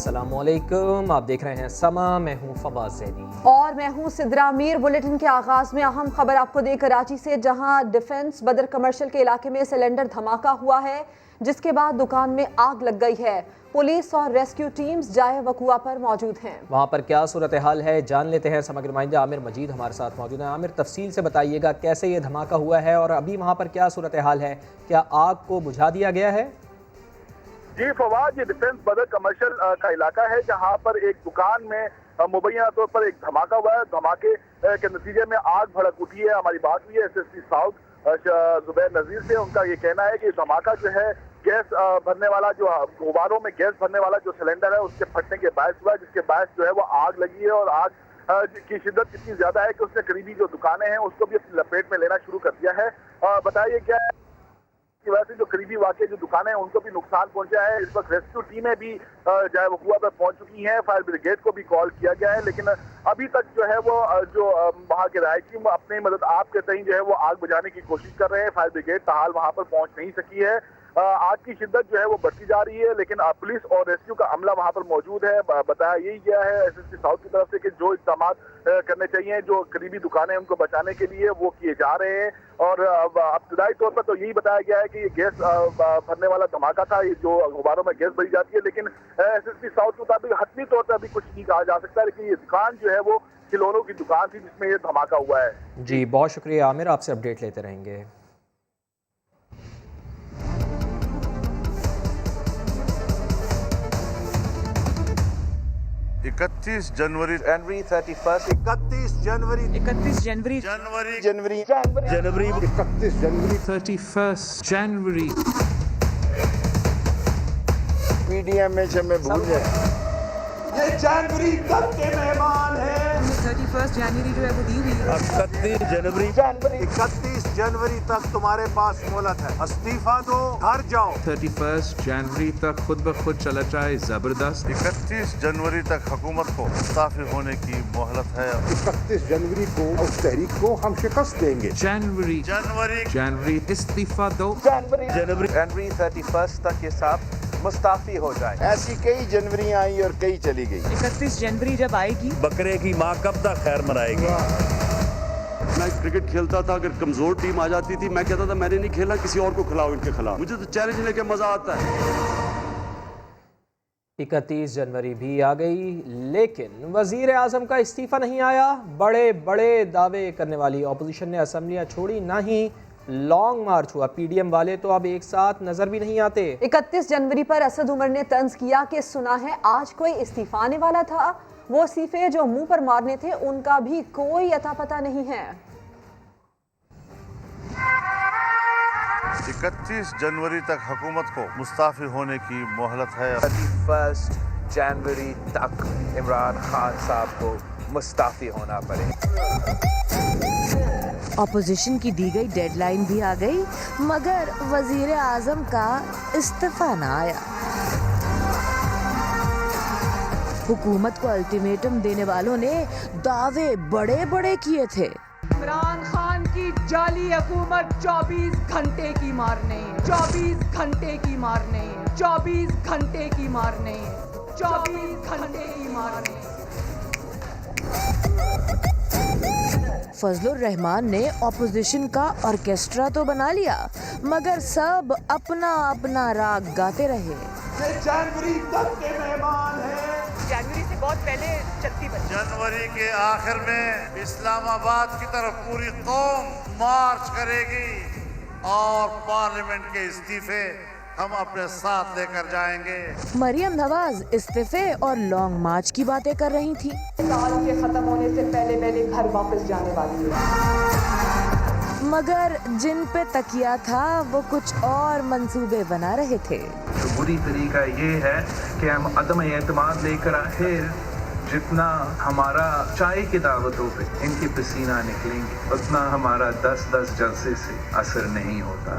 अस्सलामुअलैकुम, आप देख रहे हैं समा। मैं हूं फवाद ज़ैदी और मैं हूं सिद्रा मीर। बुलेटिन के आगाज में अहम खबर आपको दे कराची से, जहां डिफेंस बदर कमर्शियल के इलाके में सिलेंडर धमाका हुआ है, जिसके बाद दुकान में आग लग गई है। पुलिस और रेस्क्यू टीम्स जाए वकुआ पर मौजूद हैं। वहां पर क्या सूरत हाल है जान लेते हैं। समग्र नुमाइंदा आमिर मजीद हमारे साथ मौजूद है। आमिर, तफसील से बताइएगा कैसे ये धमाका हुआ है और अभी वहां पर क्या सूरत हाल है, क्या आग को बुझा दिया गया है? जी फवाद, ये डिफेंस बदर कमर्शियल का इलाका है, जहां पर एक दुकान में मुबैना तौर पर एक धमाका हुआ है। धमाके के नतीजे में आग भड़क उठी है। हमारी बात हुई है SSP साउथ जुबैर नजीर से। उनका ये कहना है कि धमाका जो है गैस भरने वाला, जो गुब्बारों में गैस भरने वाला जो सिलेंडर है उसके फटने के बायस हुआ है, जिसके बायस जो है वो आग लगी है। और आग की शिद्दत इतनी ज्यादा है कि उसने करीबी जो दुकानें हैं उसको भी अपनी लपेट में लेना शुरू कर दिया है। बताइए क्या है की वजह से जो करीबी वाक़े जो दुकानें हैं उनको भी नुकसान पहुंचा है। इस वक्त रेस्क्यू टीमें भी जाए वकुआ पर पहुंच चुकी हैं। फायर ब्रिगेड को भी कॉल किया गया है, लेकिन अभी तक जो है वो जो वहाँ के रहायशी वो अपनी मदद आपके तई जो है वो आग बुझाने की कोशिश कर रहे हैं। फायर ब्रिगेड ताहाल वहाँ पर पहुंच नहीं सकी है। आग की शिद्दत जो है वो बढ़ती जा रही है, लेकिन पुलिस और रेस्क्यू का अमला वहाँ पर मौजूद है। बताया यही गया है SSP साउथ की तरफ से कि जो इक़दाम करने चाहिए, जो करीबी दुकानें उनको बचाने के लिए, वो किए जा रहे हैं। और इब्तदाई तौर पर तो यही बताया गया है कि ये गैस भरने वाला धमाका था, ये जो गुब्बारों में गैस भरी जाती है। लेकिन SSP साउथ के मुताबिक हतमी तौर पर अभी कुछ नहीं कहा जा सकता, लेकिन ये दुकान जो है वो खिलौनों की दुकान थी जिसमें ये धमाका हुआ है। जी, बहुत शुक्रिया आमिर, आपसे अपडेट लेते रहेंगे। 31 जनवरी 31 जनवरी 31 जनवरी 31 जनवरी PDM में से मैं भूल जाए। ये जनवरी तक के मेहमान हैं। 31 जनवरी जो है वो दी हुई है। 31 जनवरी तक तुम्हारे पास मोहलत है, इस्तीफा दो, घर जाओ। 31 जनवरी तक खुद ब खुद चला जाए जबरदस्त। 31 जनवरी तक हुकूमत को मुस्ताफी होने की मोहलत है। 31 जनवरी को उस तहरीक को हम शिकस्त देंगे। जनवरी इस्तीफा दो। जनवरी 31 तक ये सब मुस्ताफी हो जाए। ऐसी कई जनवरी आई और कई चली गई। 31 जनवरी जब आएगी, बकरे की माँ कब तक खैर मनाएगी। मैं क्रिकेट खेलता था, अगर कमजोर टीम आ जाती थी मैं कहता था मैंने नहीं खेला, किसी और को खिलाओ इनके खिलाफ। मुझे तो चैलेंज लेके मजा आता है। 31 जनवरी भी आ गई, लेकिन वजीर आजम का इस्तीफा नहीं आया। बड़े बड़े दावे करने वाली अपोजिशन ने असम्बलियाँ छोड़ी, ना ही लॉन्ग मार्च हुआ। PDM वाले तो अब एक साथ नजर भी नहीं आते। 31 जनवरी पर असद उमर ने तंज किया कि सुना है आज कोई इस्तीफा आने वाला था। वो इस्तीफे जो मुंह पर मारने थे उनका भी कोई अता पता नहीं है। 31 जनवरी तक हुकूमत को मुस्ताफी होने की मोहलत है। 31 जनवरी तक इमरान खान साहब को मुस्ताफी होना पड़े। ऑपोजिशन की दी गई डेडलाइन भी आ गई, मगर वजीर आजम का इस्तीफा ना आया। हुकूमत को अल्टीमेटम देने वालों ने दावे बड़े बड़े किए थे। इमरान खान की जाली हुकूमत 24 घंटे की मारने है, 24 घंटे की मारने है, 24 घंटे की मारने है, 24 घंटे की मारने है। फजलुर रहमान ने ऑपोजिशन का ऑर्केस्ट्रा तो बना लिया, मगर सब अपना अपना राग गाते रहे। जनवरी तक के मेहमान हैं। जनवरी से बहुत पहले चलती बनी। जनवरी के आखिर में इस्लामाबाद की तरफ पूरी कौम मार्च करेगी और पार्लियामेंट के इस्तीफे हम अपने साथ लेकर जाएंगे। मरियम नवाज इस्तीफे और लॉन्ग मार्च की बातें कर रही थी। साल के खत्म होने से पहले पहले घर वापस जाने वाली है, मगर जिन पे तकिया था वो कुछ और मंसूबे बना रहे थे। तो बुरी तरीका ये है कि हम अदम एतमाद लेकर आखिर जितना हमारा चाय की दावतों पे इनके पसीना निकलेंगे उतना हमारा 10-10 जलसे से असर नहीं होता।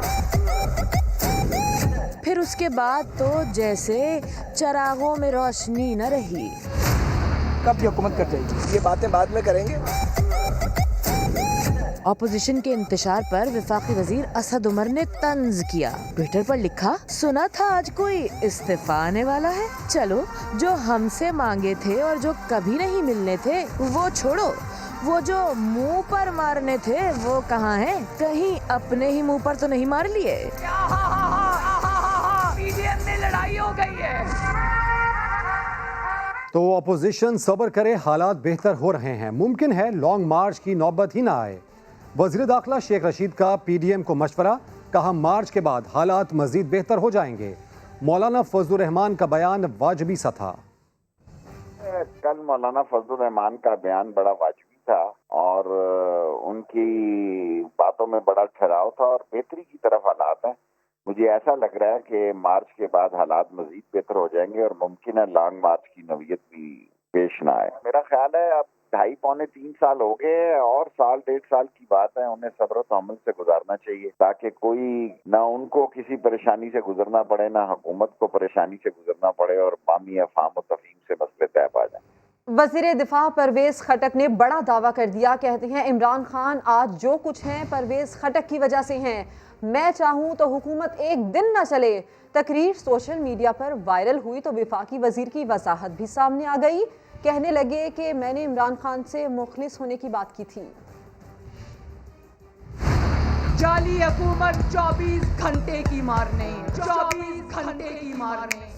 फिर उसके बाद तो जैसे चरागों में रोशनी न रही। कब ये हुकूमत कर जाएगी, ये बातें बाद में करेंगे। ऑपोजिशन के इंतशार पर वफाकी वजीर असद उमर ने तंज किया। ट्विटर पर लिखा, सुना था आज कोई इस्तीफा आने वाला है। चलो, जो हमसे मांगे थे और जो कभी नहीं मिलने थे वो छोड़ो, वो जो मुंह पर मारने थे वो कहाँ हैं? कहीं अपने ही मुंह पर तो नहीं मार लिए? पीडीएम में लड़ाई हो गई है। तो अपोजिशन सब्र करे, हालात बेहतर हो रहे हैं। मुमकिन है लॉन्ग मार्च की नौबत ही ना आए। वज़ीर दाखिला शेख रशीद का पीडीएम को मशवरा, कहा मार्च के बाद हालात मजीद बेहतर हो जाएंगे। मौलाना फजलुर रहमान का बयान वाजिबी सा था। कल मौलाना फजलुर रहमान का बयान बड़ा वाजिबी था और उनकी बातों में बड़ा ठहराव था और बेहतरी की तरफ हालात हैं। मुझे ऐसा लग रहा है कि मार्च के बाद हालात मजीद बेहतर हो जाएंगे और मुमकिन है लॉन्ग मार्च की नवीयत भी पेश ना आए। मेरा ख्याल है अब 2.5-3 साल हो गए और साल 1.5 साल की बात है, उन्हें सब्र और तहम्मुल से गुजारना चाहिए ताकि कोई ना उनको किसी परेशानी से गुजरना पड़े, ना हुकूमत को परेशानी से गुजरना पड़े और बामी अफहाम और तफहीम से मसले तय पा जाए। वज़ीर दिफा परवेज खटक ने बड़ा दावा कर दिया। कहते हैं इमरान खान आज जो कुछ हैं परवेज खटक की वजह से हैं। मैं चाहूँ तो हुकूमत एक दिन न चले। तकरीर सोशल मीडिया पर वायरल हुई तो वफाकी वजीर की वजाहत भी सामने आ गई। कहने लगे कि मैंने इमरान खान से मुखलिस होने की बात की थी। जाली हुकूमत 24 घंटे की मार नहीं, 24 घंटे की मार नहीं।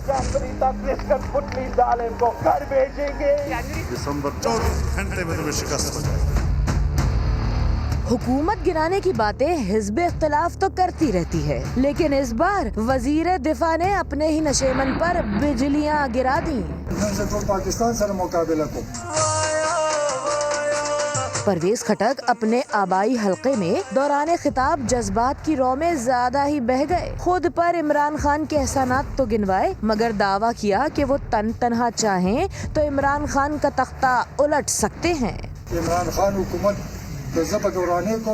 को घर भेजेंगे। दिसंबर 24 घंटे में तुम्हें शिकस्त हो जाएगी। हुकूमत गिराने की बातें हिज़्ब इख्तिलाफ तो करती रहती है, लेकिन इस बार वजीर दिफा ने अपने ही नशेमन पर बिजलियां गिरा दी। पाकिस्तान से मुकाबला को परवेज खटक अपने आबाई हलके में दौरान खिताब जज्बात की रौ में ज्यादा ही बह गए। खुद पर इमरान खान के एहसानात तो गिनवाए, मगर दावा किया कि वो तनहा चाहें तो इमरान खान का तख्ता उलट सकते हैं। इमरान खान हुकूमत दौरान को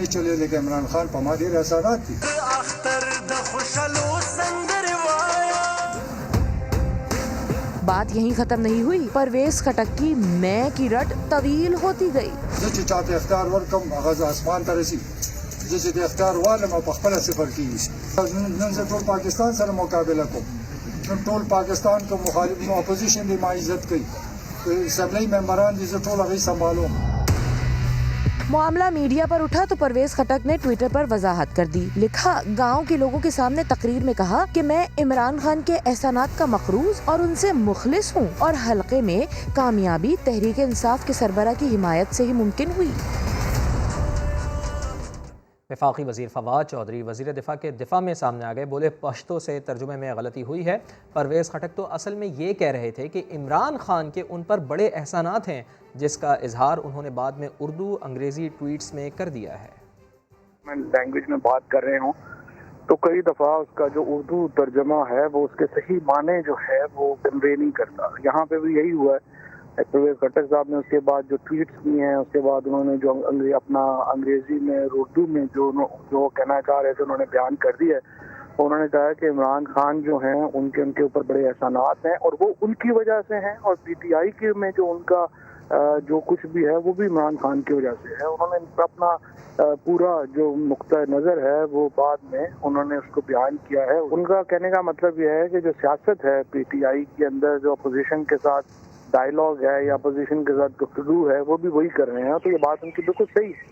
चले, लेकिन इमरान खान पर हमारे एहसानात थी। बात यहीं खत्म नहीं हुई। परवेज खटक की मैं की रट तवील होती गई। पाकिस्तान से मुकाबला को टोल पाकिस्तान को मुखालिफ अपोजिशन की इज्जत की असम्बली मेंबरान जिसे टोल अभी संभालो। मामला मीडिया पर उठा तो परवेज खटक ने ट्विटर पर वजाहत कर दी। लिखा, गांव के लोगों के सामने तकरीर में कहा कि मैं इमरान खान के एहसानात का मखरूज और उनसे मुखलिस हूं और हलके में कामयाबी तहरीक इंसाफ के सरबरा की हिमायत से ही मुमकिन हुई। वफाकी वज़ीर फवाद चौधरी वज़ीर दिफा के दिफा में सामने आ गए। बोले पश्तो से तर्जुमे में गलती हुई है। परवेज़ खटक तो असल में ये कह रहे थे कि इमरान खान के उन पर बड़े एहसानात हैं, जिसका इजहार उन्होंने बाद में उर्दू अंग्रेज़ी ट्वीट्स में कर दिया है। मैं लैंग्वेज में बात कर रहे हूँ तो कई दफ़ा उसका जो उर्दू तर्जमा है वो उसके सही माने जो है वो कन्वे नहीं करता। यहाँ पे भी यही हुआ है। परवेज खटक साहब ने उसके बाद जो ट्वीट्स किए हैं, उसके बाद उन्होंने जो अपना अंग्रेजी में उर्दू में जो कहना चाह रहे थे उन्होंने बयान कर दिया है। उन्होंने कहा कि इमरान खान जो हैं उनके ऊपर बड़े एहसानात हैं और वो उनकी वजह से हैं और पीटीआई के में जो उनका जो कुछ भी है वो भी इमरान खान की वजह से है। उन्होंने अपना पूरा जो नुक्ता नज़र है वो बाद में उन्होंने उसको बयान किया है। उनका कहने का मतलब यह है कि जो सियासत है पीटीआई के अंदर, जो अपोजिशन के साथ डायलॉग है या अपोजिशन के साथ गुफ्तगू है, वो भी वही कर रहे हैं। तो ये बात उनकी बिल्कुल सही है।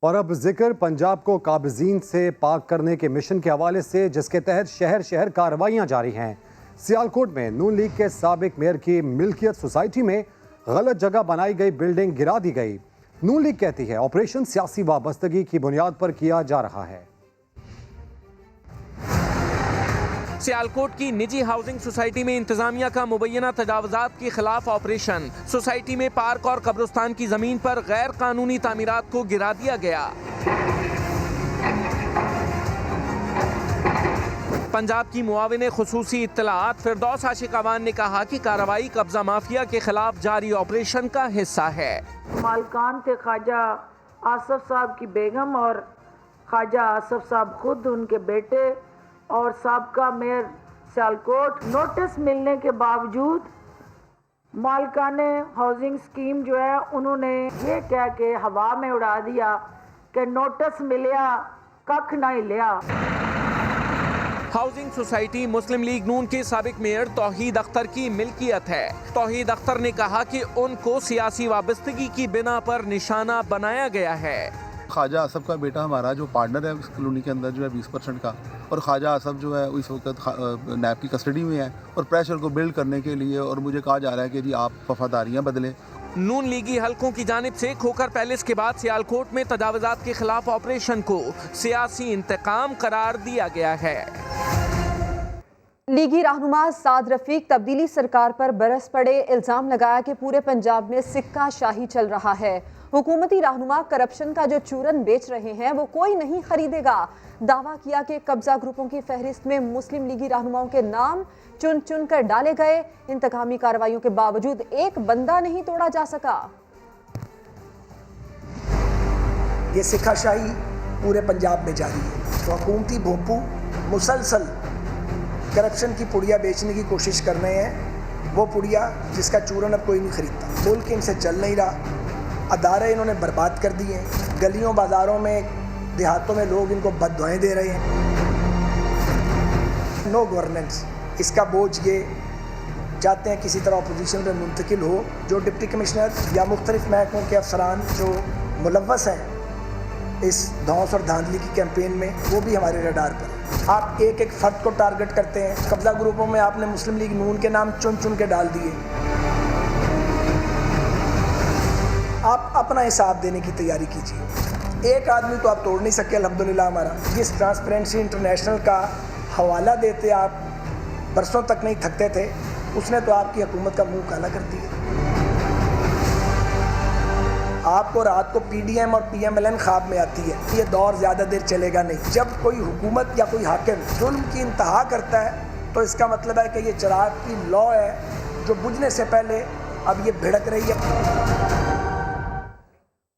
और अब जिक्र पंजाब को काबिज़ीन से पाक करने के मिशन के हवाले से, जिसके तहत शहर शहर कार्रवाइयाँ जारी हैं। सियालकोट में नून लीग के साबिक मेयर की मिल्कियत सोसाइटी में गलत जगह बनाई गई बिल्डिंग गिरा दी गई। नून लीग कहती है ऑपरेशन सियासी वाबस्तगी की बुनियाद पर किया जा रहा है। सियालकोट की निजी हाउसिंग सोसाइटी में इंतजामिया का मुबैना तजावुजात के खिलाफ ऑपरेशन। सोसाइटी में पार्क और कब्रिस्तान की जमीन पर गैर कानूनी तामीरात को गिरा दिया गया। पंजाब की मुआविन खुसूसी इत्तलाआत फिरदौस आशिक अवान ने कहा कि कार्रवाई कब्जा माफिया के खिलाफ जारी ऑपरेशन का हिस्सा है। मालकान थे ख्वाजा आसफ साहब की बेगम और ख्वाजा आसफ साहब खुद, उनके बेटे और साबका मेयर सियालकोट। नोटिस मिलने के बावजूद मालकाने हाउसिंग स्कीम जो है उन्होंने ये कह के हवा में उड़ा दिया कि नोटिस मिलिया कख नहीं लिया। हाउसिंग सोसाइटी मुस्लिम लीग नून के साबिक मेयर तौहीद अख्तर की मिल्कियत है। तौहीद अख्तर ने कहा कि उनको सियासी वाबस्तगी की बिना पर निशाना बनाया गया है। ख्वाजा आसफ का बेटा हमारा जो पार्टनर है उस कॉलोनी के अंदर जो है 20% का, और ख्वाजा आसफ जो है इस वक्त नैब की कस्टडी में है, और प्रेशर को बिल्ड करने के लिए और मुझे कहा जा रहा है कि जी आप वफादारियाँ बदलें। नून लीगी हलकों की जानिब से खोखर पैलेस के बाद सियालकोट में तजावुजात के खिलाफ ऑपरेशन को सियासी इंतकाम करार दिया गया है। लीगी रहनुमा साद रफीक तब्दीली सरकार पर बरस पड़े, इल्जाम लगाया कि पूरे पंजाब में सिक्का शाही चल रहा है। हुकूमती रहनुमा करप्शन का जो चूरन बेच रहे हैं वो कोई नहीं खरीदेगा। दावा किया कि कब्जा ग्रुपों की फहरिस्त में मुस्लिम लीगी रहनुमाओं के नाम चुन चुन कर डाले गए। इंतकामी कार्रवाइयों के बावजूद एक बंदा नहीं तोड़ा जा सका। ये सिक्काशाही पूरे पंजाब में जारी है। तो हुकूमती भोंपू मुसलसल करप्शन की पुड़िया बेचने की कोशिश कर रहे हैं। वो पुड़िया जिसका चूरन अब कोई नहीं खरीदता। मुल्क इनसे चल नहीं रहा, अदारे इन्होंने बर्बाद कर दिए। गलियों बाज़ारों में देहातों में लोग इनको बददुआएं दे रहे हैं। नो गवर्नेंस, इसका बोझ ये चाहते हैं किसी तरह अपोजिशन में मुंतकिल हो। जो डिप्टी कमिश्नर या मुख्तलिफ महकमों के अफसरान जो मुलव्वस हैं इस धौंस और धांधली की कैंपेन में, वो भी हमारे रडार पर है। आप एक एक फर्द को टारगेट करते हैं। कब्जा ग्रुपों में आपने मुस्लिम लीग नून के नाम चुन चुन के डाल दिए। आप अपना हिसाब देने की तैयारी कीजिए। एक आदमी तो आप तोड़ नहीं सके अल्हम्दुलिल्लाह हमारा। जिस ट्रांसपेरेंसी इंटरनेशनल का हवाला देते आप बरसों तक नहीं थकते थे, उसने तो आपकी हुकूमत का मुंह काला कर दिया। आपको रात को पीडीएम और पीएमएलएन ख्वाब में आती है। ये दौर ज़्यादा देर चलेगा नहीं। जब कोई हुकूमत या कोई हाकिम जुल्म की इंतहा करता है तो इसका मतलब है कि ये चिराग की लौ है जो बुझने से पहले अब ये भिड़क रही है।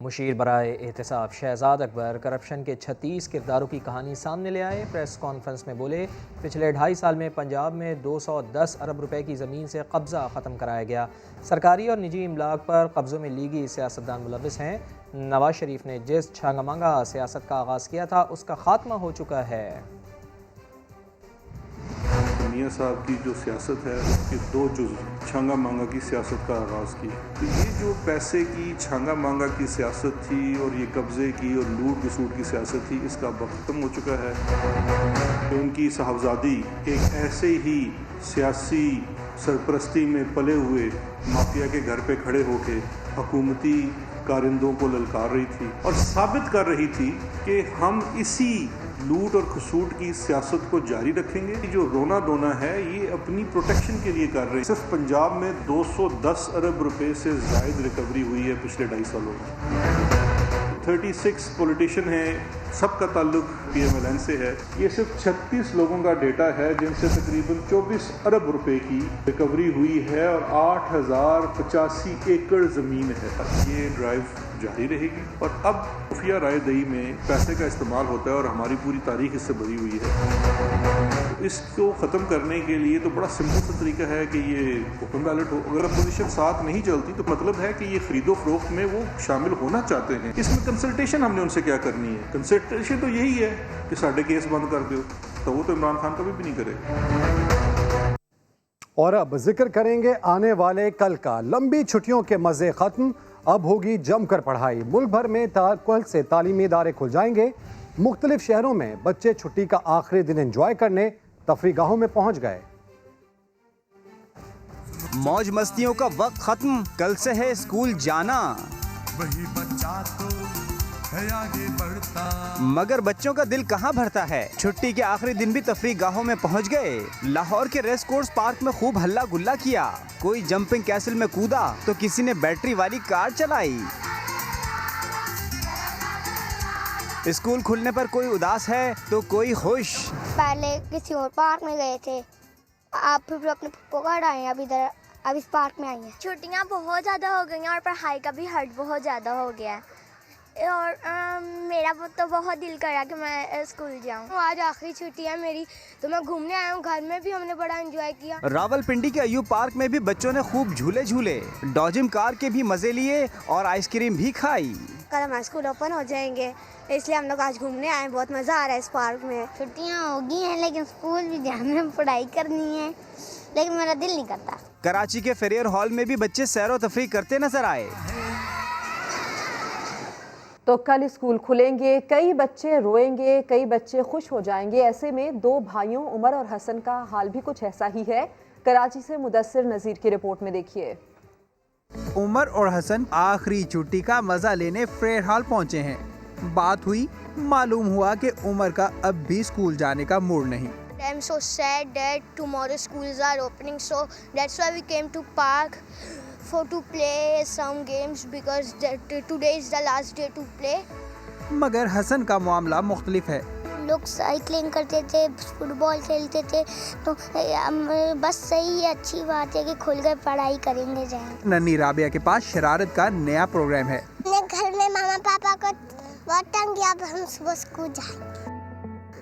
मुशीर बराए एहतसाब शहजाद अकबर करप्शन के 36 किरदारों की कहानी सामने ले आए। प्रेस कॉन्फ्रेंस में बोले, पिछले 2.5 साल में पंजाब में 210 अरब रुपए की ज़मीन से कब्ज़ा ख़त्म कराया गया। सरकारी और निजी इमलाक पर कब्ज़ों में लीगी सियासतदान मुलव्वस हैं। नवाज शरीफ ने जिस छांगा मांगा सियासत का आगाज़ किया था उसका खात्मा हो चुका है। मियाँ साहब की जो सियासत है उसके 2 जुज़, छांगा मांगा की सियासत का आगाज़ किया। तो ये जो पैसे की छांगा मांगा की सियासत थी और ये कब्ज़े की और लूट घसूट की सियासत थी, इसका वक्त ख़त्म हो चुका है। तो उनकी साहबजादी एक ऐसे ही सियासी सरपरस्ती में पले हुए माफिया के घर पे खड़े होके हुकूमती कारिंदों को ललकार रही थी और साबित कर रही थी कि हम इसी लूट और खसूट की सियासत को जारी रखेंगे। जो रोना धोना है ये अपनी प्रोटेक्शन के लिए कर रहे हैं। सिर्फ पंजाब में 210 अरब रुपए से ज़ायद रिकवरी हुई है पिछले 2.5 सालों में। 36 पॉलिटिशियन हैं, सबका ताल्लुक पीएमएलएन से है। ये सिर्फ 36 लोगों का डेटा है जिनसे तकरीबन 24 अरब रुपए की रिकवरी हुई है और 8085 एकड़ ज़मीन है। ये ड्राइव जारी रहेगी और अब खुफिया राय दही में पैसे का इस्तेमाल होता है और हमारी पूरी तारीख इससे भरी हुई है। तो इसको ख़त्म करने के लिए तो बड़ा सिंपल सा तरीका है कि ये ओपन बैलेट हो। अगर अपोजिशन साथ नहीं चलती तो मतलब है कि ये खरीदो फरोख्त में वो शामिल होना चाहते हैं। इसमें कंसल्टेशन हमने उनसे क्या करनी है? कंसल्टेशन तो यही है कि साढ़े केस बंद कर दो, तो वो तो इमरान खान कभी भी नहीं करे। और अब जिक्र करेंगे आने वाले कल का। लंबी छुट्टियों के मज़े ख़त्म, अब होगी जमकर पढ़ाई। मुल्क भर में कल से तालीमी इदारे खुल जाएंगे। मुख्तलिफ शहरों में बच्चे छुट्टी का आखिरी दिन एंजॉय करने तफरीगाहों में पहुंच गए। मौज मस्तियों का वक्त खत्म, कल से है स्कूल जाना। वही बच्चा तो है आगे बढ़ता, मगर बच्चों का दिल कहाँ भरता है। छुट्टी के आखिरी दिन भी तफरीगाहों में पहुंच गए। लाहौर के रेस कोर्स पार्क में खूब हल्ला गुल्ला किया। कोई जंपिंग कैसल में कूदा तो किसी ने बैटरी वाली कार चलाई। स्कूल खुलने पर कोई उदास है तो कोई खुश। पहले किसी और पार्क में गए थे, आप फिर अपने पप्पो का आए हैं, अब इस पार्क में आई हैं। छुट्टियां बहुत ज़्यादा हो गई हैं और पढ़ाई का भी हर्ट बहुत ज़्यादा हो गया है और मेरा तो बहुत दिल कर रहा कि मैं स्कूल जाऊं। आज आखिरी छुट्टी है मेरी तो मैं घूमने आया हूं। घर में भी हमने बड़ा एंजॉय किया। रावलपिंडी के अयूब पार्क में भी बच्चों ने खूब झूले झूले, डॉजिम कार के भी मजे लिए और आइसक्रीम भी खाई। कल हमारे स्कूल ओपन हो जाएंगे, इसलिए हम लोग आज घूमने आए। बहुत मज़ा आ रहा है इस पार्क में। छुट्टियाँ हो गई हैं लेकिन स्कूल भी जाना है, पढ़ाई करनी है, लेकिन मेरा दिल नहीं करता। कराची के फेरियर हॉल में भी बच्चे सैर व तफरीह करते नजर आए। तो कल स्कूल खुलेंगे, कई बच्चे रोएंगे, कई बच्चे खुश हो जाएंगे। ऐसे में दो भाइयों उमर और हसन का हाल भी कुछ ऐसा ही है। कराची से मुदस्सिर नज़ीर की रिपोर्ट में देखिए। उमर और हसन आखिरी छुट्टी का मजा लेने फेयर हॉल पहुंचे हैं। बात हुई, मालूम हुआ कि उमर का अब भी स्कूल जाने का मूड नहीं। I'm so sad that tomorrow schools are opening, so that's why we came to park to play some games because today is the last day to play. मगर हसन का मामला मुख्तलिफ है। लोग साइकिलिंग करते थे, फुटबॉल खेलते थे, तो बस सही है, अच्छी बात है कि खुल कर पढ़ाई करेंगे जाएंगे। नन्ही राबिया के पास शरारत का नया प्रोग्राम है। अपने घर में मामा पापा को बहुत तंग किया, अब हम सुबह स्कूल जाएंगे,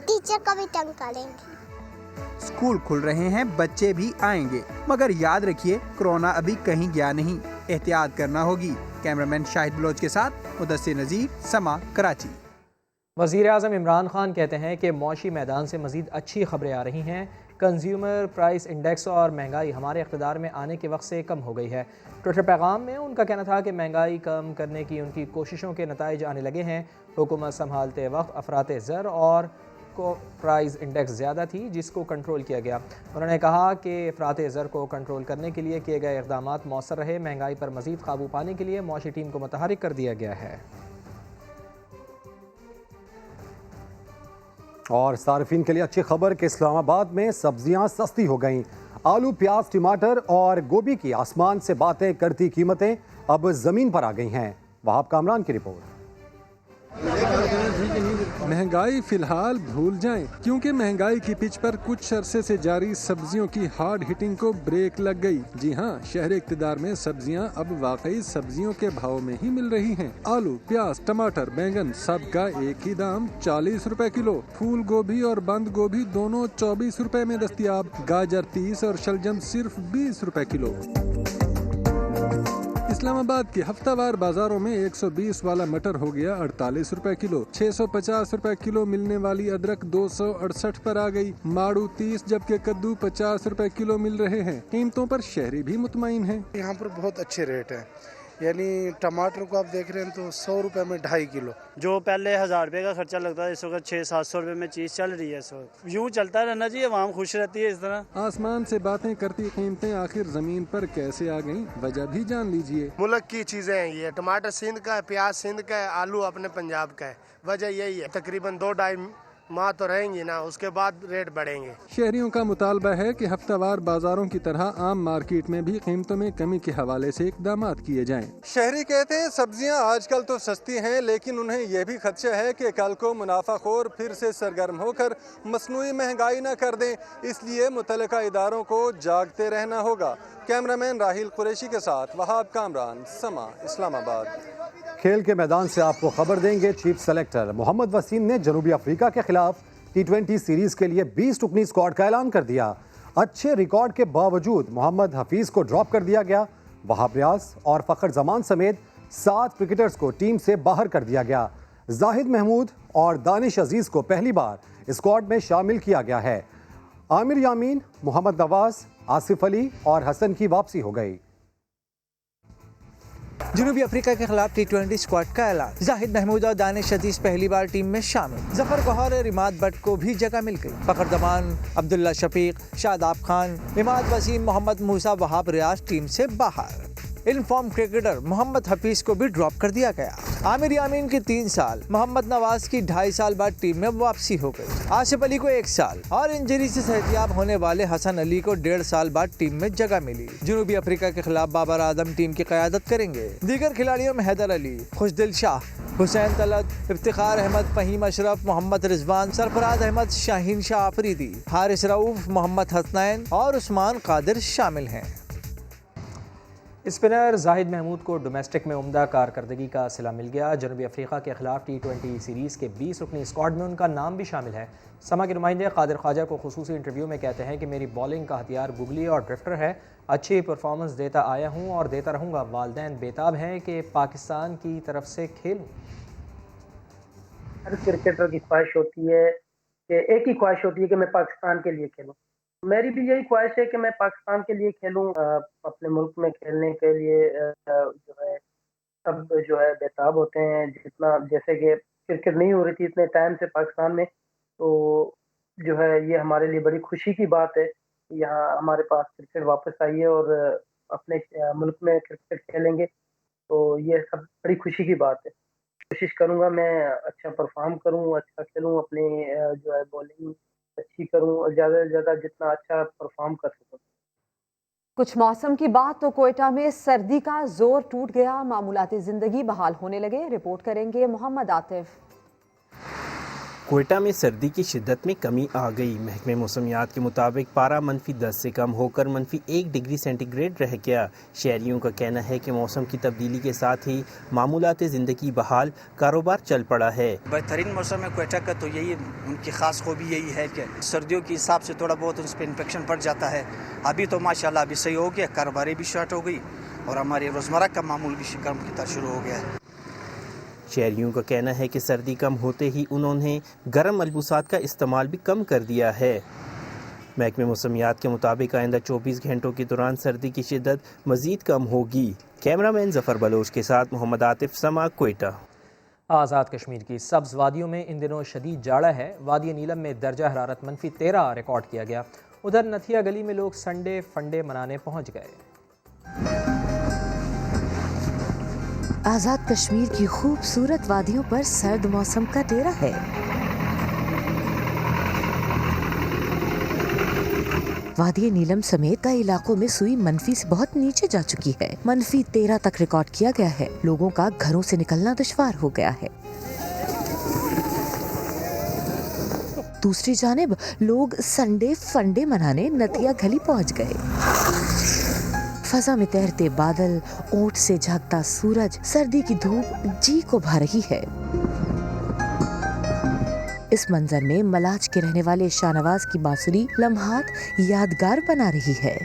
टीचर को भी तंग करेंगे। स्कूल खुल रहे हैं, बच्चे भी आएंगे, मगर याद रखिए कोरोना अभी कहीं गया नहीं, एहतियात करना होगी। कैमरामैन शाहिद बलोच के साथ मुदस्सिर नज़ीर, समा, कराची। वज़ीर आज़म इमरान खान कहते हैं कि मौशी मैदान से मज़ीद अच्छी खबरें आ रही हैं। कंज्यूमर प्राइस इंडेक्स और महंगाई हमारे इक़्तिदार में आने के वक्त से कम हो गई है। ट्विटर पैगाम में उनका कहना था कि महंगाई कम करने की उनकी कोशिशों के नताइज आने लगे हैं। हुकूमत संभालते वक्त अफरात ज़र और को प्राइस इंडेक्स ज़्यादा थी, जिसको कंट्रोल किया गया। उन्होंने कहा कि अफरात ज़र को कंट्रोल करने के लिए किए गए इक़दाम मौसर रहे। महंगाई पर मज़ीद काबू पाने के लिए मौशी टीम को मुतहरिक कर दिया गया है। और सार्फिन के लिए अच्छी खबर कि इस्लामाबाद में सब्जियां सस्ती हो गईं। आलू, प्याज, टमाटर और गोभी की आसमान से बातें करती कीमतें अब ज़मीन पर आ गई हैं। वहाब कामरान की रिपोर्ट। महंगाई फिलहाल भूल जाएं, क्योंकि महंगाई की पिच पर कुछ अरसे से जारी सब्जियों की हार्ड हिटिंग को ब्रेक लग गई। जी हां, शहर इक़्तिदार में सब्जियां अब वाकई सब्जियों के भाव में ही मिल रही हैं। आलू, प्याज, टमाटर, बैंगन सब का एक ही दाम 40 रुपए किलो। फूल गोभी और बंद गोभी दोनों 24 रुपए में दस्तयाब। गाजर 30 और शलजम सिर्फ 20 रुपए किलो। इस्लामाबाद के हफ्तावार बाजारों में 120 वाला मटर हो गया 48 रुपए किलो। 650 रुपए किलो मिलने वाली अदरक 268 पर आ गई। माड़ू 30 जबकि कद्दू 50 रुपए किलो मिल रहे हैं। कीमतों पर शहरी भी मुतमईन हैं। यहाँ पर बहुत अच्छे रेट है, यानी टमाटर को आप देख रहे हैं तो 100 रुपए में 2.5 किलो। जो पहले 1000 रुपए का खर्चा लगता है, इस वक्त 600-700 रुपए में चीज़ चल रही है। इस वक्त यूँ चलता रहना चाहिए, आवाम खुश रहती है इस तरह। आसमान से बातें करती कीमतें आखिर जमीन पर कैसे आ गईं, वजह भी जान लीजिए। मुल्क की चीजें हैं ये। टमाटर सिंध का है, प्याज सिंध का है, आलू अपने पंजाब का है। वजह यही है, तकरीबन 2-2.5 माह तो रहेंगी ना, उसके बाद रेट बढ़ेंगे। शहरियों का मुतालबा है कि हफ्तावार बाजारों की तरह आम मार्केट में भी कीमतों में कमी के हवाले से इक़दाम किए जाएं। शहरी कहते हैं सब्जियां आजकल तो सस्ती हैं, लेकिन उन्हें यह भी खदशा है कि कल को मुनाफाखोर फिर से सरगर्म होकर मसनूई महंगाई न कर दें, इसलिए मुतल्लिका इदारों को जागते रहना होगा। कैमरामैन राहिल कुरैशी के साथ वहाब कामरान, समा, इस्लामाबाद। खेल के मैदान से आपको खबर देंगे। चीफ सेलेक्टर मोहम्मद वसीम ने जनूबी अफ्रीका के खिलाफ T20 सीरीज के लिए 20 रुकनी स्क्वाड का ऐलान कर दिया। अच्छे रिकॉर्ड के बावजूद मोहम्मद हफीज को ड्रॉप कर दिया गया। वहाब रियाज और फखर जमान समेत 7 क्रिकेटर्स को टीम से बाहर कर दिया गया। जाहिद महमूद और दानिश अजीज को पहली बार स्क्वाड में शामिल किया गया है। आमिर यामीन, मोहम्मद नवाज, आसिफ अली और हसन की वापसी हो गई। जनूबी अफ्रीका के खिलाफ T20 स्क्वाड का ऐलान। जाहिद महमूद और दानिश अजीज पहली बार टीम में शामिल। जफर गौहर और इमाद भट्ट को भी जगह मिल गई। फखर जमान, अब्दुल्ला शफीक, शादाब खान, इमाद वसीम, मोहम्मद मूसा, वहाब रियाज टीम से बाहर। इनफॉर्म क्रिकेटर मोहम्मद हफीज को भी ड्रॉप कर दिया गया। आमिर यामीन की 3 साल, मोहम्मद नवाज की 2.5 साल बाद टीम में वापसी हो गई। आसिफ अली को 1 साल और इंजरी से सेहतियाब होने वाले हसन अली को 1.5 साल बाद टीम में जगह मिली। जनूबी अफ्रीका के खिलाफ बाबर आजम टीम की क़यादत करेंगे। दीगर खिलाड़ियों में हैदर अली, खुशदिल शाह, हुसैन तलत, इफ्तिखार अहमद, फहीम अशरफ, मोहम्मद रिजवान, सरफराज अहमद, शाहीन शाह अफरीदी, हारिस रऊफ, मोहम्मद हसनैन और उस्मान कादिर शामिल हैं। स्पिनर जाहिद महमूद को डोमेस्टिक में उम्दा कारकर्दगी का सिला मिल गया। जनूबी अफ्रीका के खिलाफ T20 सीरीज़ के 20 रुकनी स्क्वाड में उनका नाम भी शामिल है। समा के नुमाइंदे कादिर ख्वाजा को खुसूसी इंटरव्यू में कहते हैं कि मेरी बॉलिंग का हथियार गुगली और ड्रिफ्टर है। अच्छी परफॉर्मेंस देता आया हूँ और देता रहूँगा। वालिदैन बेताब हैं कि पाकिस्तान की तरफ से खेलूँ। हर क्रिकेटर की ख्वाहिश होती है कि एक ही ख्वाहिश होती है कि मैं पाकिस्तान के लिए खेलूँ। मेरी भी यही ख्वाहिश है कि मैं पाकिस्तान के लिए खेलूँ। अपने मुल्क में खेलने के लिए जो है सब जो है बेताब होते हैं। जितना जैसे कि क्रिकेट नहीं हो रही थी इतने टाइम से पाकिस्तान में, तो जो है ये हमारे लिए बड़ी खुशी की बात है कि यहाँ हमारे पास क्रिकेट वापस आई है और अपने मुल्क में क्रिकेट खेलेंगे, तो ये सब बड़ी खुशी की बात है। कोशिश करूँगा मैं अच्छा परफॉर्म करूँ, अच्छा खेलूँ, अपने जो है बॉलिंग अच्छी करूँ और ज़्यादा से ज़्यादा जितना अच्छा परफॉर्म कर सकूँ। कुछ मौसम की बात तो कोयटा में सर्दी का जोर टूट गया, मामूलाती जिंदगी बहाल होने लगे। रिपोर्ट करेंगे मोहम्मद आतिफ। कोयटा में सर्दी की शिद्दत में कमी आ गई। महकमे मौसमियात के मुताबिक पारा -10 से कम होकर -1 डिग्री सेंटीग्रेड रह गया। शहरियों का कहना है कि मौसम की तब्दीली के साथ ही मामूलात ज़िंदगी बहाल, कारोबार चल पड़ा है। बेहतरीन मौसम है कोयटा का, तो यही उनकी ख़ास खूबी यही है कि सर्दियों के हिसाब से थोड़ा बहुत उस पर इन्फेक्शन पड़ जाता है। अभी तो माशाल्लाह अभी सही हो गया, कारोबारी भी स्टार्ट हो गई और हमारे रोज़मर्रा का मामूल भी कम की शुरू हो गया है। शहरियों का कहना है कि सर्दी कम होते ही उन्होंने गर्म मलबूसात का इस्तेमाल भी कम कर दिया है। महकमे मौसमियात के मुताबिक आइंदा 24 घंटों के दौरान सर्दी की शिद्दत मज़ीद कम होगी। कैमरामैन जफ़र बलोच के साथ मोहम्मद आतिफ, समा, कोयटा। आज़ाद कश्मीर की सब्ज़ वादियों में इन दिनों शदीद जाड़ा है। वादी नीलम में दर्जा हरारत -13 रिकॉर्ड किया गया। उधर नथिया गली में लोग संडे फंडे मनाने पहुँच गए। आज़ाद कश्मीर की खूबसूरत वादियों पर सर्द मौसम का डेरा है। वादी नीलम समेत कई इलाकों में सुई -, से बहुत नीचे जा चुकी है। -13 तक रिकॉर्ड किया गया है। लोगों का घरों से निकलना दुश्वार हो गया है। दूसरी जानिब लोग संडे फंडे मनाने नथिया गली पहुंच गए। फजा में तैरते बादल, ओट से झांकता सूरज, सर्दी की धूप जी को भा रही है। इस मंजर में मलाज के रहने वाले शाहनवाज की बांसुरी लम्हात यादगार बना रही है।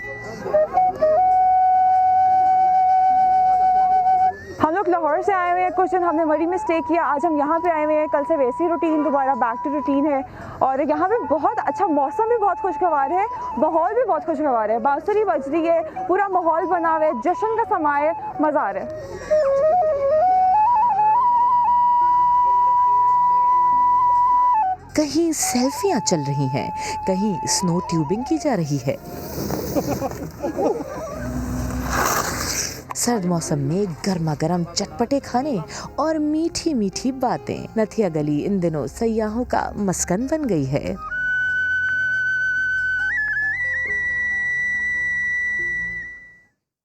हम लोग लाहौर से आए हुए हैं, कुछ दिन हमने मरी में स्टे किया, आज हम यहाँ पे आए हुए हैं। कल से वैसी रूटीन दोबारा बैक टू रूटीन है और यहाँ पे बहुत अच्छा मौसम भी बहुत खुशगवार है, माहौल भी बहुत खुशगवार है। बांसुरी बज रही है, पूरा माहौल बना हुआ है, जश्न का समा है, मज़ा आ रहा है। कहीं सेल्फियां चल रही हैं, कहीं स्नो ट्यूबिंग की जा रही है। सर्द मौसम में गर्मा गर्म चटपटे खाने और मीठी मीठी बातें। नथिया गली इन दिनों सयाहों का मस्कन बन गई है।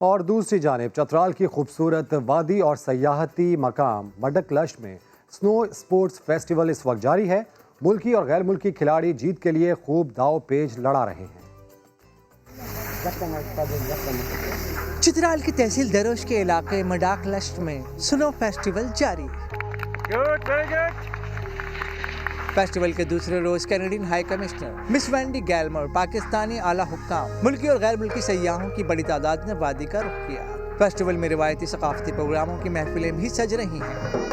और दूसरी जानिब चतराल की खूबसूरत वादी और सयाहती मकाम मडकलश में स्नो स्पोर्ट्स फेस्टिवल इस वक्त जारी है। मुल्की और गैर मुल्की खिलाड़ी जीत के लिए खूब दाव पेच लड़ा रहे हैं। चित्राल की तहसील दरोश के इलाके मडाकलश में स्नो फेस्टिवल जारी। फेस्टिवल के दूसरे रोज Canadian high commissioner miss Wendy Gilmour, Pakistani आला हुक्काम, मुल्की और गैर मुल्की सयाहों की बड़ी तादाद ने वादी का रुख किया। फेस्टिवल में रिवायती सकाफती प्रोग्रामों की महफिलें भी सज रही हैं।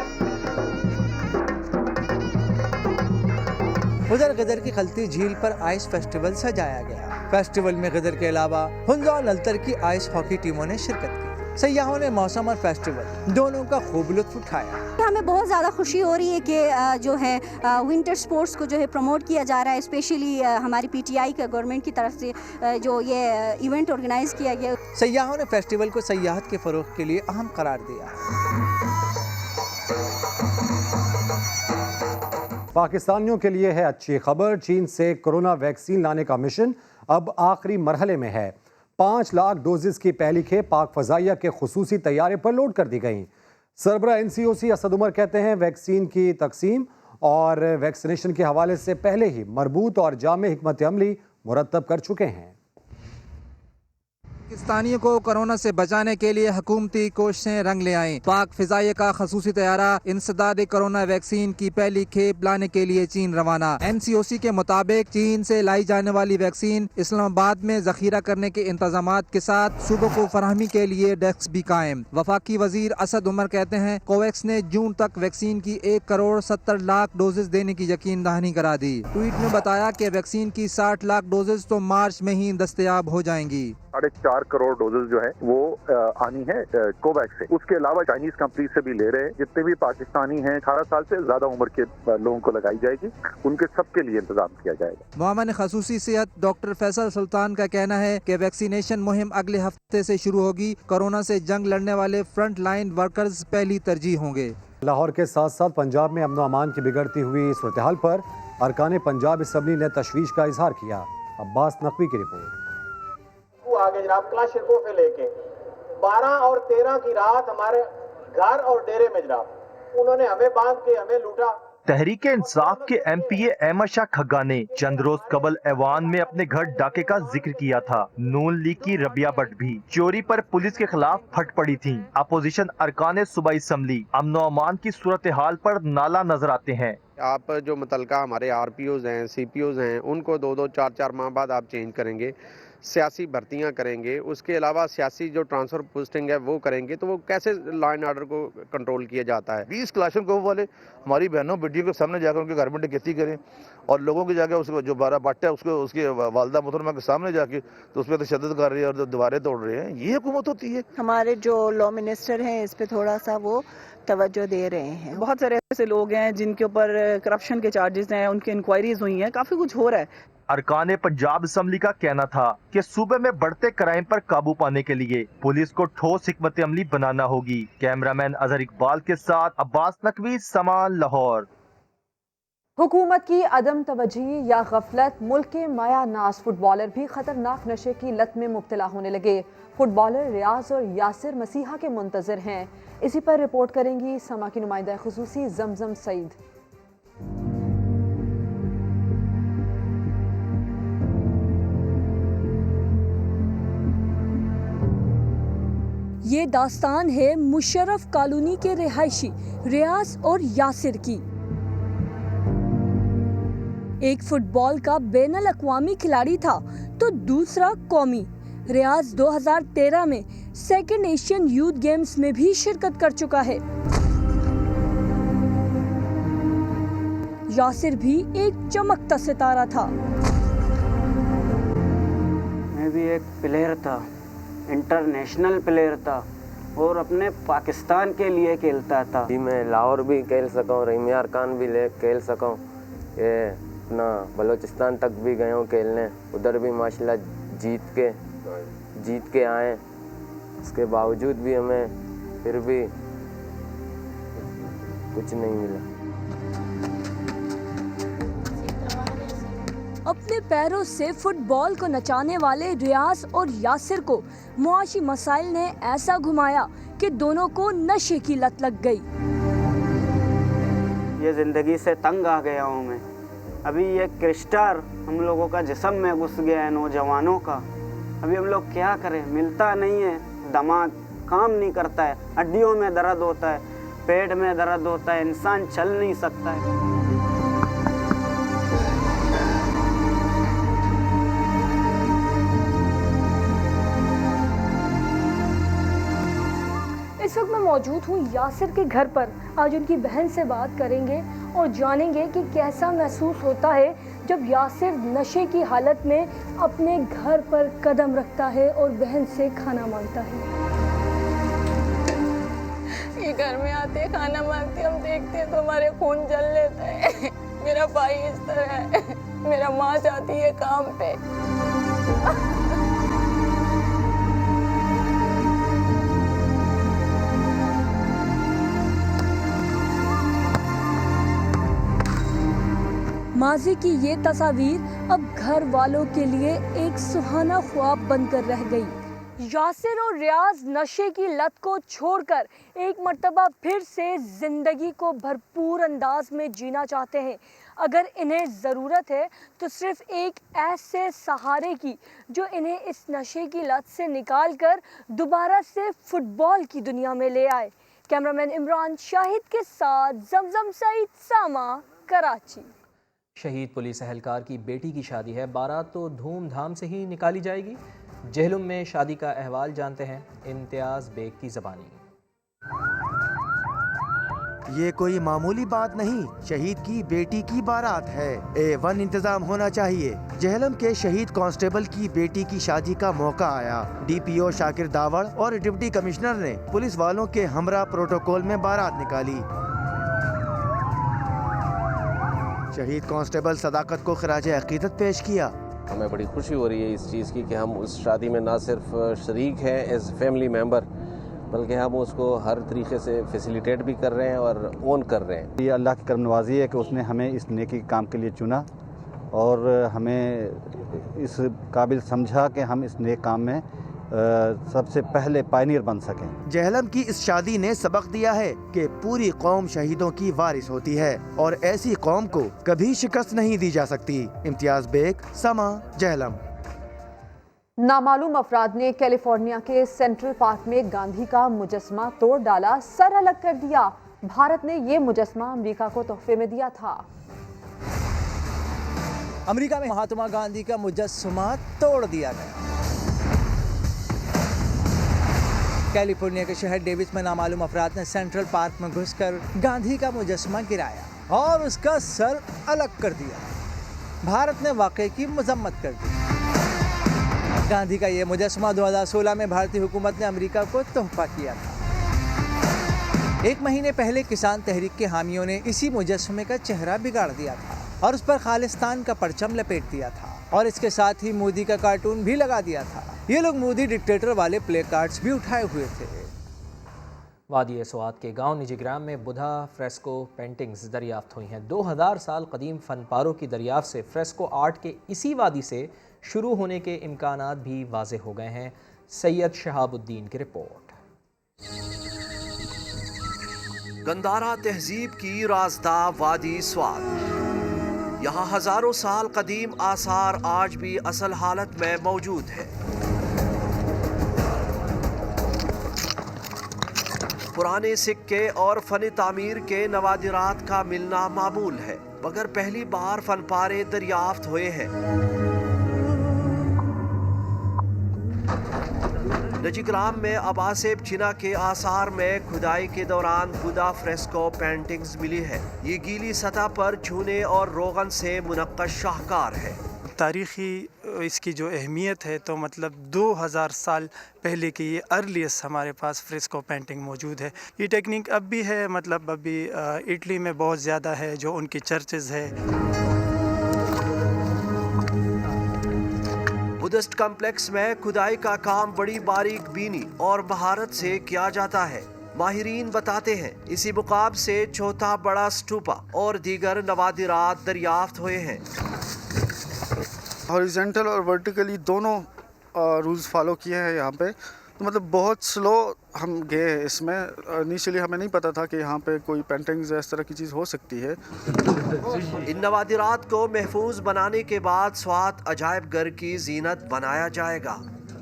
उधर गदर की खलती झील पर आइस फेस्टिवल सजाया गया। फेस्टिवल में गदर के अलावा हुंजा और नलतर की आइस हॉकी टीमों ने शिरकत की। सयाहों ने मौसम और फेस्टिवल दोनों का खूब लुत्फ उठाया। हमें बहुत ज़्यादा खुशी हो रही है कि जो है विंटर स्पोर्ट्स को जो है प्रमोट किया जा रहा है, स्पेशली हमारी पीटीआई का गवर्नमेंट की तरफ से जो ये इवेंट ऑर्गेनाइज किया गया। सयाहों ने फेस्टिवल को सयाहत के फरोग के लिए अहम करार दिया। पाकिस्तानियों के लिए है अच्छी खबर। चीन से कोरोना वैक्सीन लाने का मिशन अब आखिरी मरहले में है। 5 लाख डोजेस की पहली खेप पाक फजाइया के खुसूसी तैयारे पर लोड कर दी गई। सरबरा NCOC असद उमर कहते हैं वैक्सीन की तकसीम और वैक्सीनेशन के हवाले से पहले ही मरबूत और जामे हिकमत अमली मुरतब कर चुके हैं। पाकिस्तानियों को कोरोना से बचाने के लिए हुकूमती कोशिशें रंग ले आएं। पाक फिजाइया का खसूसी तैयारा इंसदाद कोरोना वैक्सीन की पहली खेप लाने के लिए चीन रवाना। NCOC के मुताबिक चीन से लाई जाने वाली वैक्सीन इस्लामाबाद में जखीरा करने के इंतजामात के साथ सूबों को फराहमी के लिए डेस्क भी कायम। वफाकी वजीर असद उमर कहते हैं कोवैक्स ने जून तक वैक्सीन की 1,70,00,000 डोजेज देने की यकीन दहानी करा दी। ट्वीट में बताया कि वैक्सीन की 60 लाख डोजेज तो मार्च में ही दस्तयाब हो जाएंगी। 4.5 करोड़ डोजेज जो है वो आनी है कोवैक्स से। उसके अलावा चाइनीज कंपनी से भी ले रहे हैं। जितने भी पाकिस्तानी हैं 18 साल से ज्यादा उम्र के लोगों को लगाई जाएगी, उनके सबके लिए इंतजाम किया जाएगा। मुआवन खसूसी सेहत डॉक्टर फैसल सुल्तान का कहना है कि वैक्सीनेशन मुहिम अगले हफ्ते से शुरू होगी। कोरोना से जंग लड़ने वाले फ्रंट लाइन वर्कर्स पहली तरजीह होंगे। लाहौर के साथ साथ पंजाब में अमन अमान की बिगड़ती हुई सूरत हाल पर अरकान पंजाब असम्बली ने तशवीश का इजहार किया। अब्बास नकवी की रिपोर्ट। आगे जनाब क्लाशकों से लेके 12 और 13 की रात हमारे घर और डेरे में जनाब उन्होंने हमें बांध के हमें लूटा। तहरीक इंसाफ के MPA अहमद शाह खग्गा ने चंद रोज कबल ऐवान में अपने घर डाके का जिक्र किया था। नून लीग की रबिया भट्ट भी चोरी पर पुलिस के खिलाफ फट पड़ी थी। अपोजिशन अरकान सूबाई असम्बली अमन अमान की सूरत हाल पर नाला नजर आते हैं। आप जो मुतलका हमारे RPOs हैं, CPOs हैं, उनको 2-2, 4-4 माह बाद आप चेंज करेंगे, सियासी भर्तियां करेंगे, उसके अलावा सियासी जो ट्रांसफर पोस्टिंग है वो करेंगे, तो वो कैसे लॉ एंड ऑर्डर को कंट्रोल किया जाता है। 20 क्लाशनकोव वाले हमारी बहनों बेटियों के सामने जाकर उनके घर में डकैती करें और लोगों की जाकर उसको जो 12 बाट्टा है उसको उसके वालदा मोहतरमा के सामने जाके तो उस पर तशद्दुद कर रहे हैं और दीवारें तोड़ रहे हैं। ये हुकूमत होती है। हमारे जो लॉ मिनिस्टर हैं इस पे थोड़ा सा वो तवज्जो दे रहे हैं। बहुत सारे ऐसे लोग हैं जिनके ऊपर करप्शन के चार्जेस हैं, उनकी इंक्वायरीज हुई हैं, काफी कुछ हो रहा है। अरकान पंजाब असम्बली का कहना था कि सूबे में बढ़ते क्राइम पर काबू पाने के लिए पुलिस को ठोस हिकमत अमली बनाना होगी। कैमरामैन अजहर इकबाल के साथ अब्बास नकवी, समा, लाहौर। हुकूमत की अदम तवज्जी या गफलत मुल्क के माया नाज फुटबॉलर भी खतरनाक नशे की लत में मुब्तला होने लगे। फुटबॉलर रियाज और यासिर मसीहा के मुंतजर हैं। इसी पर रिपोर्ट करेंगी समा की नुमाइंदा खुसूसी जमजम सईद। ये दास्तान है मुशर्रफ कॉलोनी के रिहायशी रियाज और यासिर की। एक फुटबॉल का बैनुल अक़वामी खिलाड़ी था तो दूसरा कौमी। रियाज 2013 में सेकंड एशियन यूथ गेम्स में भी शिरकत कर चुका है। यासिर भी एक चमकता सितारा था। मैं भी एक प्लेयर था, इंटरनेशनल प्लेयर था और अपने पाकिस्तान के लिए खेलता था। मैं लाहौर भी खेल सकूँ, रहीमियार खान भी खेल सकूँ, ये अपना बलूचिस्तान तक भी गए हूँ खेलने, उधर भी माशाल्लाह जीत के आए। उसके बावजूद भी हमें फिर भी कुछ नहीं मिला। अपने पैरों से फुटबॉल को नचाने वाले रियाज और यासिर को मुआशी मसाइल ने ऐसा घुमाया कि दोनों को नशे की लत लग गई। ये जिंदगी से तंग आ गया हूँ मैं। अभी ये क्रिस्टल हम लोगों का जिस्म में घुस गया है, नौजवानों का। अभी हम लोग क्या करें, मिलता नहीं है, दिमाग काम नहीं करता है, हड्डियों में दर्द होता है, पेट में दर्द होता है, इंसान चल नहीं सकता है। इस वक्त मैं मौजूद हूँ यासिर के घर पर। आज उनकी बहन से बात करेंगे और जानेंगे कि कैसा महसूस होता है जब यासिर नशे की हालत में अपने घर पर कदम रखता है और बहन से खाना मांगता है। ये घर में आते खाना मांगते, हम देखते हैं तो हमारे खून जल लेता है। मेरा भाई इस तरह है, मेरा माँ जाती है काम पे। माजी की ये तस्वीर अब घर वालों के लिए एक सुहाना ख्वाब बनकर रह गई। यासिर और रियाज नशे की लत को छोड़कर एक मर्तबा फिर से जिंदगी को भरपूर अंदाज में जीना चाहते हैं। अगर इन्हें ज़रूरत है तो सिर्फ एक ऐसे सहारे की जो इन्हें इस नशे की लत से निकाल कर दोबारा से फुटबॉल की दुनिया में ले आए। कैमरामैन इमरान शाहिद के साथ जमजम सईद, सामा, कराची। शहीद पुलिस एहलकार की बेटी की शादी है, बारात तो धूमधाम से ही निकाली जाएगी। जहलुम में शादी का अहवाल जानते हैं इम्तियाज़ बेग की ज़बानी। ये कोई मामूली बात नहीं, शहीद की बेटी की बारात है। A1 इंतजाम होना चाहिए। जहलम के शहीद कांस्टेबल की बेटी की शादी का मौका आया। DPO शाकिर दावड़ और डिप्टी कमिश्नर ने पुलिस वालों के हमरा प्रोटोकॉल में बारात निकाली। शहीद कांस्टेबल सदाकत को खराज अकीदत पेश किया। हमें बड़ी खुशी हो रही है इस चीज़ की कि हम उस शादी में ना सिर्फ शरीक हैं एज फैमिली मेंबर, बल्कि हम उसको हर तरीके से फैसिलिटेट भी कर रहे हैं और ओन कर रहे हैं। ये अल्लाह की करम नवाजी है कि उसने हमें इस नेकी काम के लिए चुना और हमें इस काबिल समझा कि हम इस नेक काम में सबसे पहले पायनियर बन सकें। जहलम की इस शादी ने सबक दिया है कि पूरी कौम शहीदों की वारिस होती है और ऐसी कौम को कभी शिकस्त नहीं दी जा सकती। इम्तियाज बेग, समा, जहलम। नामालूम अफराद ने कैलिफोर्निया के सेंट्रल पार्क में गांधी का मुजस्मा तोड़ डाला, सर अलग कर दिया। भारत ने ये मुजस्मा अमेरिका को तोहफे में दिया था। अमेरिका में महात्मा गांधी का मुजस्मा तोड़ दिया गया। कैलिफोर्निया के शहर डेविस में नामालूम अफराद ने सेंट्रल पार्क में घुसकर गांधी का मुजस्मा गिराया और उसका सर अलग कर दिया। भारत ने वाकये की मजम्मत कर दी। गांधी का ये मुजस्मा 2016 में भारतीय हुकूमत ने अमेरिका को तोहफा किया था। एक महीने पहले किसान तहरीक के हामियों ने इसी मुजस्मे का चेहरा बिगाड़ दिया था और उस पर खालिस्तान का परचम लपेट दिया था और इसके साथ ही मोदी का कार्टून भी लगा दिया था। ये लोग मोदी डिक्टेटर वाले प्ले कार्ड्स भी उठाए हुए थे। वादी स्वात के गांव निजीग्राम में बुधा फ्रेस्को पेंटिंग्स दरियाफ्त हुई हैं। 2000 साल कदीम फनपारों की दरियाफ्त से फ्रेस्को आर्ट के इसी वादी से शुरू होने के इम्कानात भी वाज़े हो गए हैं। सैयद शहाबुद्दीन की रिपोर्ट। गंदारा तहजीब की राजदा वादी स्वात। यहाँ हजारों साल कदीम आसार आज भी असल हालत में मौजूद है। पुराने सिक्के और फन तामीर के नवादिरात का मिलना मामूल है, मगर पहली बार फनपारे दरियाफ्त हुए हैं। नजीग्राम में अबासेब चिना के आसार में खुदाई के दौरान बुधा फ्रेस्को पेंटिंग्स मिली है। ये गीली सतह पर चूने और रोगन से मुनक्कश शाहकार है। तारीख़ी इसकी जो अहमियत है तो मतलब 2000 साल पहले की ये अर्लीस्ट हमारे पास फ्रेस्को पेंटिंग मौजूद है। ये टेक्निक अब भी है, मतलब अभी इटली में बहुत ज़्यादा है जो उनकी चर्चेज़ है। बुद्धिस्ट कॉम्प्लेक्स में खुदाई का काम बड़ी बारीक बीनी और महारत से किया जाता है। माहिरीन बताते हैं इसी मुकाम से चौथा बड़ा स्टूपा और दीगर नवादिरात दरियाफ्त हुए हैं। हॉरिजॉन्टल और वर्टिकली दोनों रूल्स फॉलो किए हैं यहाँ पे, तो मतलब बहुत स्लो हम गए हैं इसमें। इनिशियली हमें नहीं पता था कि यहाँ पे कोई पेंटिंग्स इस तरह की चीज़ हो सकती है। इन नवादिरात को महफूज बनाने के बाद स्वात अजायब घर की जीनत बनाया जाएगा।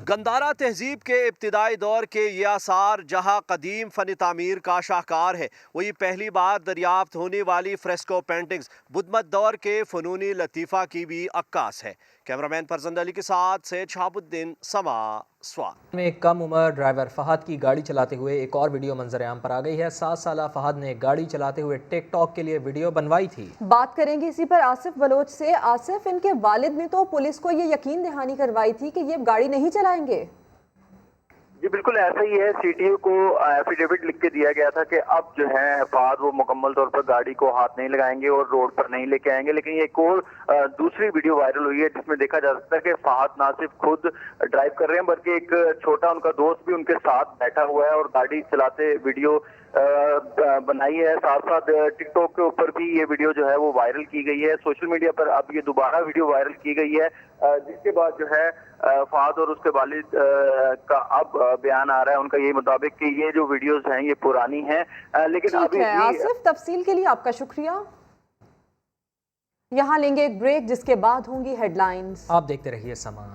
गंदारा तहजीब के इब्तिदाई दौर के ये आसार जहाँ कदीम फन तामीर का शाहकार है, वही पहली बार दरियाफ्त होने वाली फ्रेस्को पेंटिंग्स बुद्धमत दौर के फ़नूनी लतीफ़ा की भी अक्कास है। कैमरामैन फरजंद अली के साथ सैयद शहाबुद्दीन, समा, स्वात। में कम उम्र ड्राइवर फहद की गाड़ी चलाते हुए एक और वीडियो मंजर आम पर आ गई है। 7 साला फहद ने गाड़ी चलाते हुए टिकटॉक के लिए वीडियो बनवाई थी। बात करेंगे इसी पर आसिफ बलोच से। आसिफ, इनके वालिद ने तो पुलिस को ये यकीन दहानी करवाई थी कि ये गाड़ी नहीं चलाएंगे। जी बिल्कुल ऐसा ही है। सीटीओ को एफिडेविट लिख के दिया गया था कि अब जो है फहद वो मुकम्मल तौर पर गाड़ी को हाथ नहीं लगाएंगे और रोड पर नहीं लेके आएंगे। लेकिन ये एक और दूसरी वीडियो वायरल हुई है जिसमें देखा जा सकता है कि फहद ना सिर्फ खुद ड्राइव कर रहे हैं बल्कि एक छोटा उनका दोस्त भी उनके साथ बैठा हुआ है और गाड़ी चलाते वीडियो बनाई है। साथ साथ टिकटॉक के ऊपर भी ये वीडियो जो है वो वायरल की गई है। सोशल मीडिया पर अब ये दोबारा वीडियो वायरल की गई है, जिसके बाद जो है फहद और उसके वालिद का अब बयान आ रहा है उनका ये मुताबिक कि ये जो वीडियोस हैं ये पुरानी हैं, लेकिन अभी आसिफ, तफसील के लिए आपका शुक्रिया। यहाँ लेंगे एक ब्रेक जिसके बाद होंगी हेडलाइंस। आप देखते रहिए समा।